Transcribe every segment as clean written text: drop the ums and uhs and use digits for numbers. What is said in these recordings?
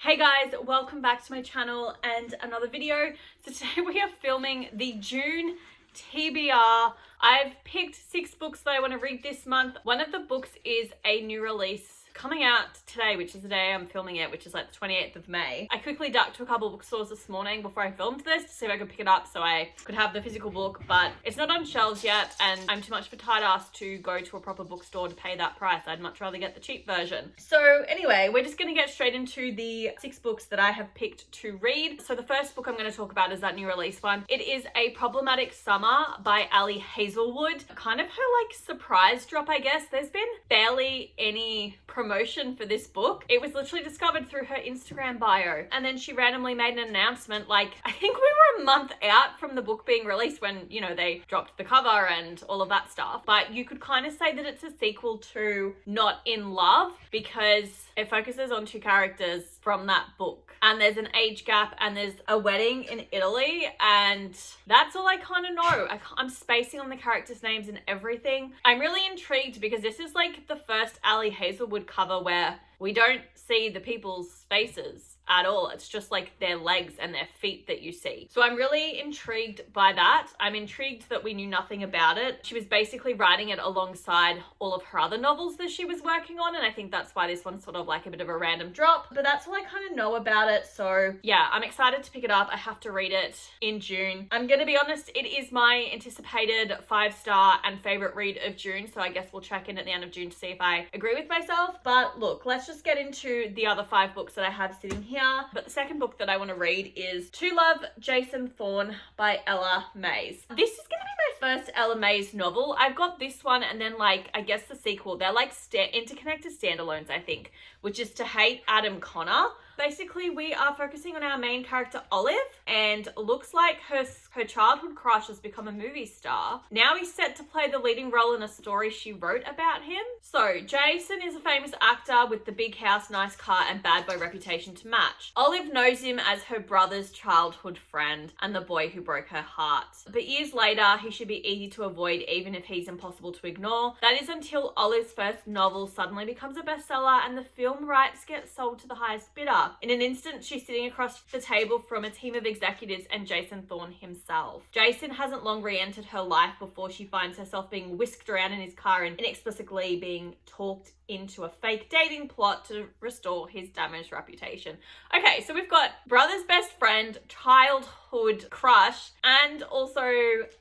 Hey guys, welcome back to my channel and another video. So today we are filming the June TBR. I've picked 6 books that I want to read this month. One of the books is a new release coming out today, which is the day I'm filming it, which is like the 28th of May. I quickly ducked to a couple of bookstores this morning before I filmed this to see if I could pick it up so I could have the physical book, but it's not on shelves yet and I'm too much of a tight ass to go to a proper bookstore to pay that price. I'd much rather get the cheap version. So anyway, we're just going to get straight into the 6 books that I have picked to read. So the first book I'm going to talk about is that new release one. It is A Problematic Summer by Ali Hazelwood. Kind of her like surprise drop, I guess. There's been barely any promotion for this book. It was literally discovered through her Instagram bio, and then she randomly made an announcement. Like, I think we were a month out from the book being released when, you know, they dropped the cover and all of that stuff. But you could kind of say that it's a sequel to Not in Love because it focuses on 2 characters from that book, and there's an age gap and there's a wedding in Italy, and that's all I kind of know. I'm spacing on the characters' names and everything. I'm really intrigued because this is like the first Ali Hazelwood cover where we don't see the people's faces at all. It's just like their legs and their feet that you see. So I'm really intrigued by that. I'm intrigued that we knew nothing about it. She was basically writing it alongside all of her other novels that she was working on, and I think that's why this one's sort of like a bit of a random drop. But that's all I kind of know about it. So yeah, I'm excited to pick it up. I have to read it in June. I'm gonna be honest, it is my anticipated 5-star and favorite read of June. So I guess we'll check in at the end of June to see if I agree with myself. But look, let's just get into the other 5 books that I have sitting here. But the second book that I want to read is To Love Jason Thorne by Ella Mays. This is going to be my first Ella Mays novel. I've got this one and then like, I guess the sequel. They're like interconnected standalones, I think, which is To Hate Adam Connor. Basically, we are focusing on our main character, Olive, and looks like her childhood crush has become a movie star. Now he's set to play the leading role in a story she wrote about him. So, Jason is a famous actor with the big house, nice car, and bad boy reputation to match. Olive knows him as her brother's childhood friend and the boy who broke her heart. But years later, he should be easy to avoid even if he's impossible to ignore. That is until Olive's first novel suddenly becomes a bestseller and the film rights get sold to the highest bidder. In an instant, she's sitting across the table from a team of executives and Jason Thorne himself. Jason hasn't long re-entered her life before she finds herself being whisked around in his car and inexplicably being talked into a fake dating plot to restore his damaged reputation. Okay, so we've got brother's best friend, childhood crush, and also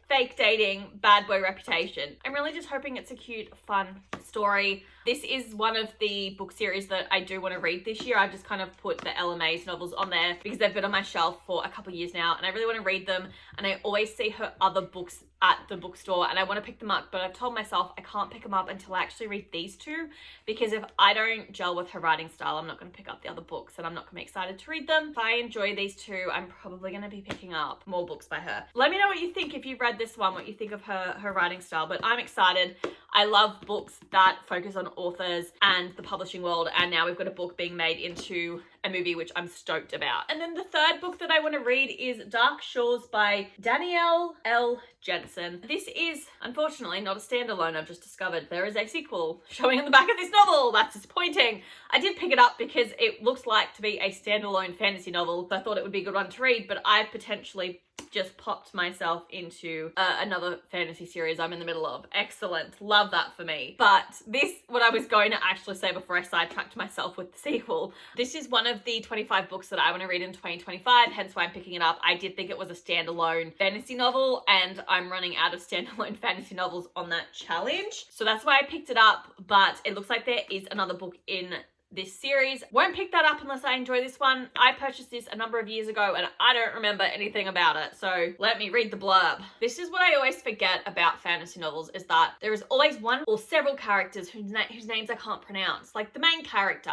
fake dating, bad boy reputation. I'm really just hoping it's a cute, fun story. This is one of the book series that I do want to read this year. I've just kind of put the Ella Mays novels on there because they've been on my shelf for a couple of years now and I really want to read them, and I always see her other books at the bookstore and I want to pick them up, but I've told myself I can't pick them up until I actually read these 2 because if I don't gel with her writing style, I'm not going to pick up the other books and I'm not going to be excited to read them. If I enjoy these 2, I'm probably going to be picking up more books by her. Let me know what you think if you've read this one, what you think of her writing style, but I'm excited. I love books that focus on authors and the publishing world, and now we've got a book being made into a movie, which I'm stoked about. And then the third book that I want to read is Dark Shores by Danielle L. Jensen. This is, unfortunately, not a standalone. I've just discovered there is a sequel showing on the back of this novel. That's disappointing. I did pick it up because it looks like to be a standalone fantasy novel. So I thought it would be a good one to read, but I've potentially just popped myself into another fantasy series I'm in the middle of. Excellent. Love that for me. But this, what I was going to actually say before I sidetracked myself with the sequel, this is one of the 25 books that I want to read in 2025, hence why I'm picking it up. I did think it was a standalone fantasy novel, and I'm running out of standalone fantasy novels on that challenge. So that's why I picked it up, but it looks like there is another book in this series. Won't pick that up unless I enjoy this one. I purchased this a number of years ago and I don't remember anything about it, so let me read the blurb. This is what I always forget about fantasy novels, is that there is always one or several characters whose names I can't pronounce. Like the main character,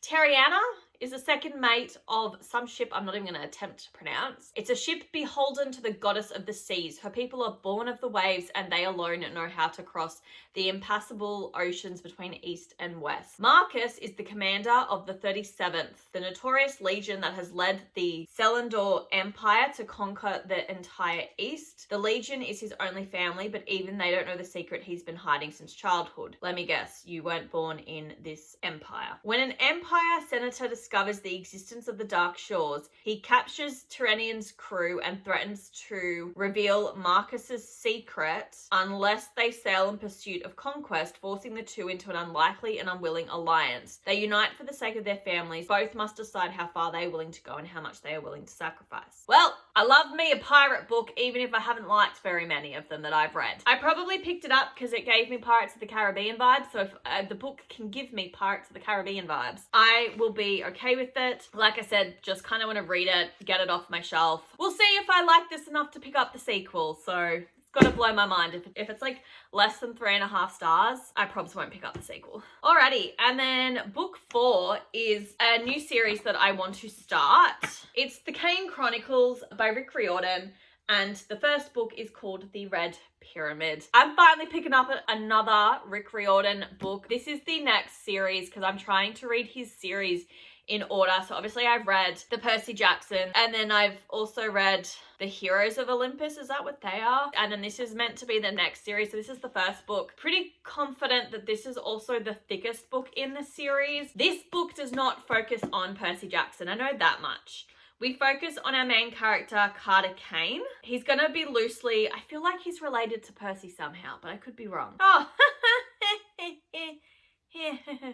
Terriana, is a second mate of some ship I'm not even going to attempt to pronounce. It's a ship beholden to the goddess of the seas. Her people are born of the waves and they alone know how to cross the impassable oceans between east and west. Marcus is the commander of the 37th, the notorious legion that has led the Selendor Empire to conquer the entire east. The legion is his only family, but even they don't know the secret he's been hiding since childhood. Let me guess, you weren't born in this empire. When an empire senator discovers discovers the existence of the Dark Shores. He captures Tyranian's crew and threatens to reveal Marcus's secret unless they sail in pursuit of conquest, forcing the two into an unlikely and unwilling alliance. They unite for the sake of their families. Both must decide how far they are willing to go and how much they are willing to sacrifice. Well, I love me a pirate book, even if I haven't liked very many of them that I've read. I probably picked it up because it gave me Pirates of the Caribbean vibes, so if the book can give me Pirates of the Caribbean vibes, I will be okay with it. Like I said, just kind of want to read it, get it off my shelf. We'll see if I like this enough to pick up the sequel, so it's gonna blow my mind. If it's like less than 3.5 stars, I probably won't pick up the sequel. Alrighty, and then book 4 is a new series that I want to start. It's The Kane Chronicles by Rick Riordan, and the first book is called The Red Pyramid. I'm finally picking up another Rick Riordan book. This is the next series because I'm trying to read his series in order. So obviously I've read the Percy Jackson, and then I've also read the Heroes of Olympus. Is that what they are? And then this is meant to be the next series. So this is the first book. Pretty confident that this is also the thickest book in the series. This book does not focus on Percy Jackson. I know that much. We focus on our main character, Carter Kane. He's gonna be loosely, I feel like he's related to Percy somehow, but I could be wrong. Oh,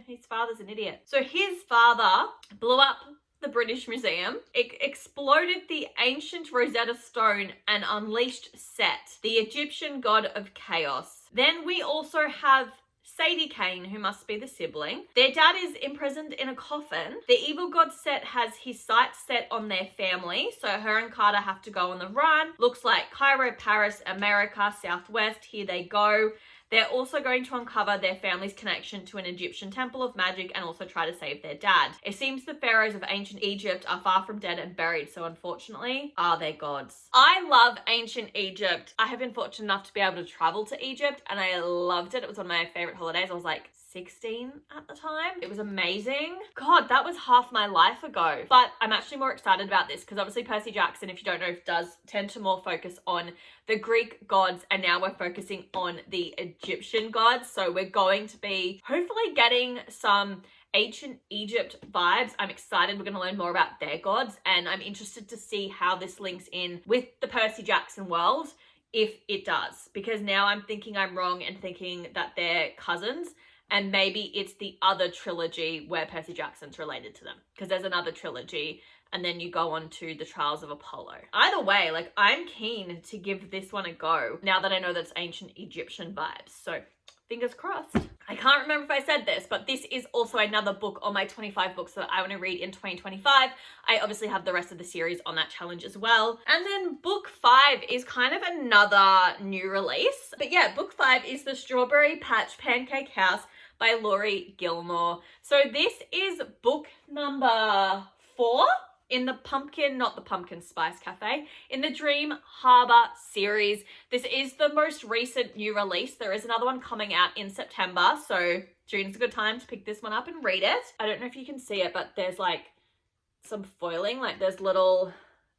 his father's an idiot. So his father blew up the British Museum. It exploded the ancient Rosetta Stone and unleashed Set, the Egyptian god of chaos. Then we also have Sadie Kane, who must be the sibling. Their dad is imprisoned in a coffin. The evil god Set has his sights set on their family, so her and Carter have to go on the run. Looks like Cairo, Paris, America, Southwest, here they go. They're also going to uncover their family's connection to an Egyptian temple of magic and also try to save their dad. It seems the pharaohs of ancient Egypt are far from dead and buried, so unfortunately are their gods. I love ancient Egypt. I have been fortunate enough to be able to travel to Egypt, and I loved it. It was one of my favorite holidays. I was like 16 at the time. It was amazing. God, that was half my life ago. But I'm actually more excited about this because obviously Percy Jackson, if you don't know, does tend to more focus on the Greek gods, and now we're focusing on the Egyptian gods. So we're going to be hopefully getting some ancient Egypt vibes. I'm excited. We're going to learn more about their gods, and I'm interested to see how this links in with the Percy Jackson world, if it does, because now I'm thinking I'm wrong and thinking that they're cousins. And maybe it's the other trilogy where Percy Jackson's related to them, because there's another trilogy, and then you go on to the Trials of Apollo. Either way, like, I'm keen to give this one a go now that I know that's ancient Egyptian vibes. So fingers crossed. I can't remember if I said this, but this is also another book on my 25 books that I want to read in 2025. I obviously have the rest of the series on that challenge as well. And then book 5 is kind of another new release. But yeah, book 5 is The Strawberry Patch Pancake House by Laurie Gilmore. So this is book number 4 in the pumpkin, not the pumpkin spice cafe, in the Dream Harbor series. This is the most recent new release. There is another one coming out in September, so June's a good time to pick this one up and read it. I don't know if you can see it, but there's like some foiling, like there's little,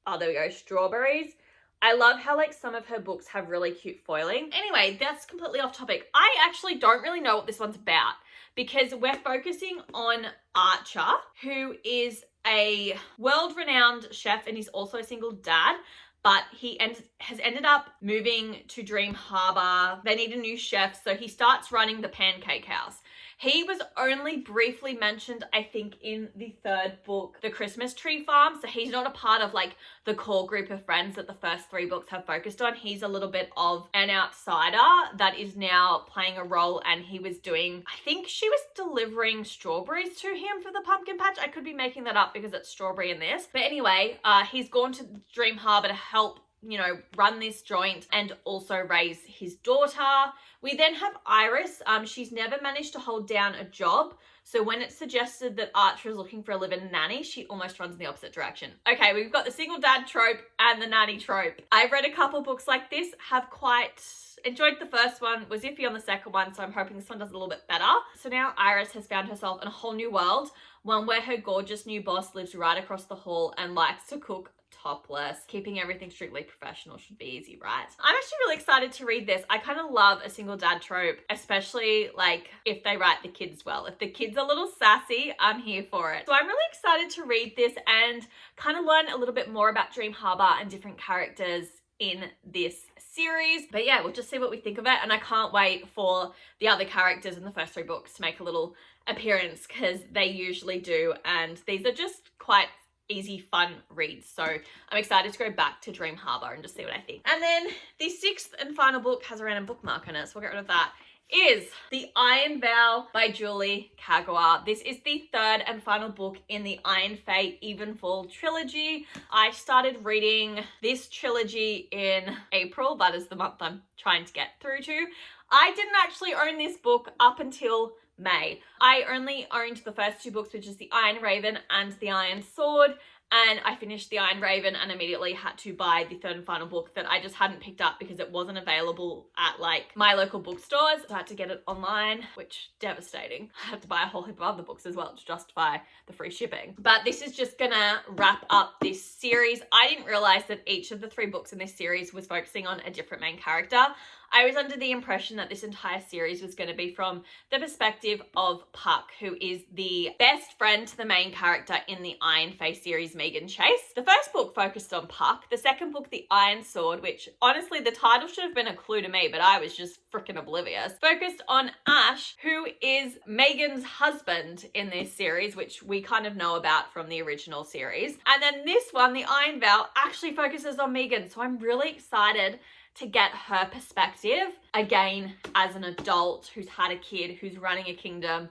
oh, there we go, strawberries. I love how like some of her books have really cute foiling. Anyway, that's completely off topic. I actually don't really know what this one's about, because we're focusing on Archer, who is a world-renowned chef, and he's also a single dad, but he has ended up moving to Dream Harbor. They need a new chef, so he starts running the Pancake House. He was only briefly mentioned, I think, in the 3rd book, The Christmas Tree Farm. So he's not a part of like the core group of friends that the first 3 books have focused on. He's a little bit of an outsider that is now playing a role, and he was doing, I think she was delivering strawberries to him for the pumpkin patch. I could be making that up because it's strawberry in this. But anyway, he's gone to Dream Harbor to help, you know, run this joint and also raise his daughter. We then have Iris. She's never managed to hold down a job. So when it's suggested that Archer is looking for a live-in nanny, she almost runs in the opposite direction. Okay, we've got the single dad trope and the nanny trope. I've read a couple books like this, have quite enjoyed the first one, was iffy on the second one, so I'm hoping this one does a little bit better. So now Iris has found herself in a whole new world, one where her gorgeous new boss lives right across the hall and likes to cook topless. Keeping everything strictly professional should be easy, right? I'm actually really excited to read this. I kind of love a single dad trope, especially like if they write the kids well. If the kids are a little sassy, I'm here for it. So I'm really excited to read this and kind of learn a little bit more about Dream Harbor and different characters in this series. But yeah, we'll just see what we think of it, and I can't wait for the other characters in the first 3 books to make a little appearance, because they usually do, and these are just quite easy, fun reads. So I'm excited to go back to Dream Harbor and just see what I think. And then the 6th and final book has a random bookmark in it, so we'll get rid of that, is The Iron Vow by Julie Kagawa. This is the 3rd and final book in the Iron Fate Evenfall trilogy. I started reading this trilogy in April. That is the month I'm trying to get through to. I didn't actually own this book up until May. I only owned the first 2 books, which is The Iron Raven and The Iron Sword, and I finished The Iron Raven and immediately had to buy the 3rd and final book that I just hadn't picked up because it wasn't available at like my local bookstores. So I had to get it online, which devastating. I had to buy a whole heap of other books as well to justify the free shipping. But this is just gonna wrap up this series. I didn't realize that each of the 3 books in this series was focusing on a different main character. I was under the impression that this entire series was going to be from the perspective of Puck, who is the best friend to the main character in the Iron Face series, Megan Chase. The first book focused on Puck. The second book, The Iron Sword, which honestly the title should have been a clue to me, but I was just freaking oblivious, focused on Ash, who is Megan's husband in this series, which we kind of know about from the original series. And then this one, The Iron Vow, actually focuses on Megan. So I'm really excited to get her perspective, again, as an adult who's had a kid, who's running a kingdom.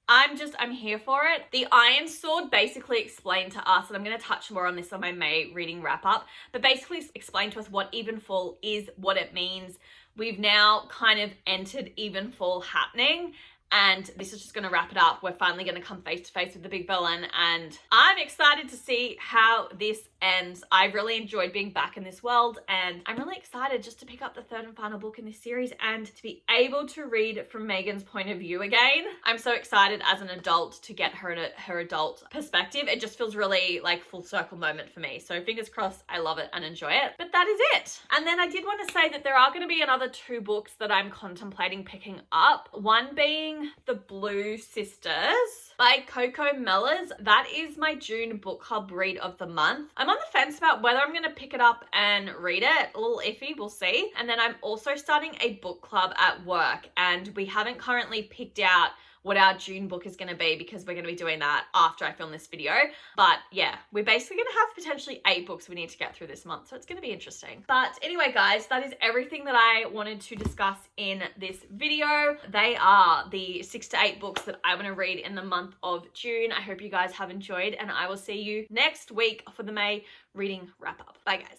I'm here for it. The Iron Sword basically explained to us, and I'm going to touch more on this on my May reading wrap up, but basically explained to us what Evenfall is, what it means. We've now kind of entered Evenfall happening, and this is just going to wrap it up. We're finally going to come face to face with the big villain, and I'm excited to see how this ends. I really enjoyed being back in this world, and I'm really excited just to pick up the 3rd and final book in this series and to be able to read from Megan's point of view again. I'm so excited as an adult to get her adult perspective. It just feels really like full circle moment for me. So fingers crossed, I love it and enjoy it. But that is it. And then I did want to say that there are going to be another 2 books that I'm contemplating picking up. One being The Blue Sisters by Coco Mellors. That is my June book club read of the month. I'm on the fence about whether I'm going to pick it up and read it. A little iffy, we'll see. And then I'm also starting a book club at work, and we haven't currently picked out what our June book is going to be because we're going to be doing that after I film this video. But yeah, we're basically going to have potentially 8 books we need to get through this month. So it's going to be interesting. But anyway, guys, that is everything that I wanted to discuss in this video. They are the 6 to 8 books that I want to read in the month of June. I hope you guys have enjoyed, and I will see you next week for the May reading wrap up. Bye, guys.